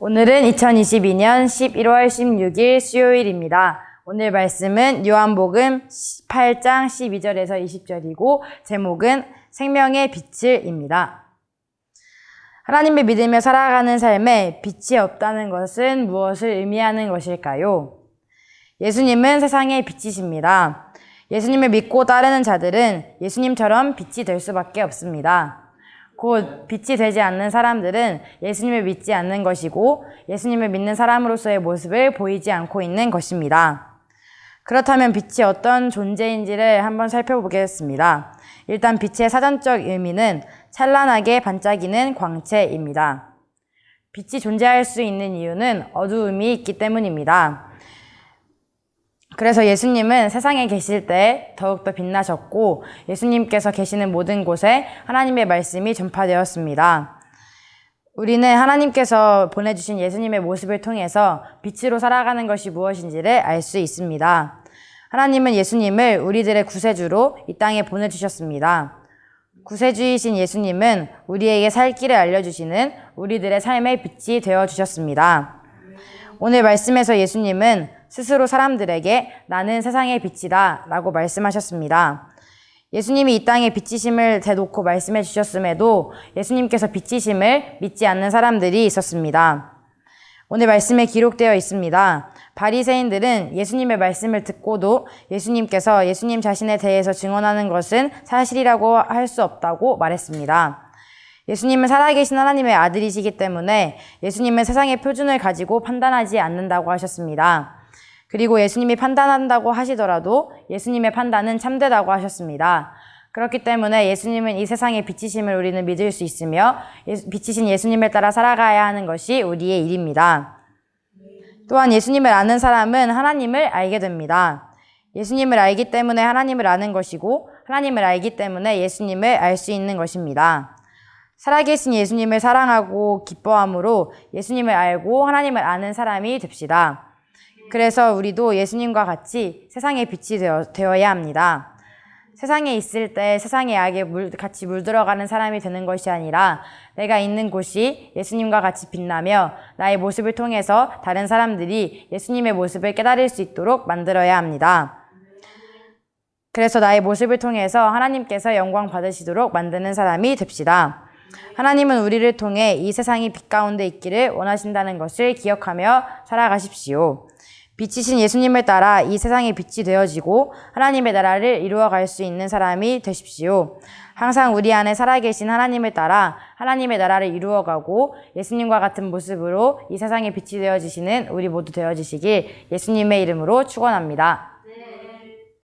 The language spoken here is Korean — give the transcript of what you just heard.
오늘은 2022년 11월 16일 수요일입니다. 오늘 말씀은 요한복음 8장 12절에서 20절이고 제목은 생명의 빛을입니다. 하나님을 믿으며 살아가는 삶에 빛이 없다는 것은 무엇을 의미하는 것일까요? 예수님은 세상의 빛이십니다. 예수님을 믿고 따르는 자들은 예수님처럼 빛이 될 수밖에 없습니다. 곧 빛이 되지 않는 사람들은 예수님을 믿지 않는 것이고 예수님을 믿는 사람으로서의 모습을 보이지 않고 있는 것입니다. 그렇다면 빛이 어떤 존재인지를 한번 살펴보겠습니다. 일단 빛의 사전적 의미는 찬란하게 반짝이는 광채입니다. 빛이 존재할 수 있는 이유는 어두움이 있기 때문입니다. 그래서 예수님은 세상에 계실 때 더욱더 빛나셨고 예수님께서 계시는 모든 곳에 하나님의 말씀이 전파되었습니다. 우리는 하나님께서 보내주신 예수님의 모습을 통해서 빛으로 살아가는 것이 무엇인지를 알 수 있습니다. 하나님은 예수님을 우리들의 구세주로 이 땅에 보내주셨습니다. 구세주이신 예수님은 우리에게 살 길을 알려주시는 우리들의 삶의 빛이 되어주셨습니다. 오늘 말씀에서 예수님은 스스로 사람들에게 나는 세상의 빛이다 라고 말씀하셨습니다. 예수님이 이 땅에 빛이심을 대놓고 말씀해 주셨음에도 예수님께서 빛이심을 믿지 않는 사람들이 있었습니다. 오늘 말씀에 기록되어 있습니다. 바리새인들은 예수님의 말씀을 듣고도 예수님께서 예수님 자신에 대해서 증언하는 것은 사실이라고 할 수 없다고 말했습니다. 예수님은 살아계신 하나님의 아들이시기 때문에 예수님은 세상의 표준을 가지고 판단하지 않는다고 하셨습니다. 그리고 예수님이 판단한다고 하시더라도 예수님의 판단은 참되다고 하셨습니다. 그렇기 때문에 예수님은 이 세상의 빛이심을 우리는 믿을 수 있으며 빛이신 예수님을 따라 살아가야 하는 것이 우리의 일입니다. 또한 예수님을 아는 사람은 하나님을 알게 됩니다. 예수님을 알기 때문에 하나님을 아는 것이고 하나님을 알기 때문에 예수님을 알 수 있는 것입니다. 살아계신 예수님을 사랑하고 기뻐함으로 예수님을 알고 하나님을 아는 사람이 됩시다. 그래서 우리도 예수님과 같이 세상의 빛이 되어야 합니다. 세상에 있을 때 세상의 악에 같이 물들어가는 사람이 되는 것이 아니라 내가 있는 곳이 예수님과 같이 빛나며 나의 모습을 통해서 다른 사람들이 예수님의 모습을 깨달을 수 있도록 만들어야 합니다. 그래서 나의 모습을 통해서 하나님께서 영광 받으시도록 만드는 사람이 됩시다. 하나님은 우리를 통해 이 세상이 빛 가운데 있기를 원하신다는 것을 기억하며 살아가십시오. 빛이신 예수님을 따라 이 세상의 빛이 되어지고 하나님의 나라를 이루어갈 수 있는 사람이 되십시오. 항상 우리 안에 살아계신 하나님을 따라 하나님의 나라를 이루어가고 예수님과 같은 모습으로 이 세상의 빛이 되어지시는 우리 모두 되어지시길 예수님의 이름으로 축원합니다.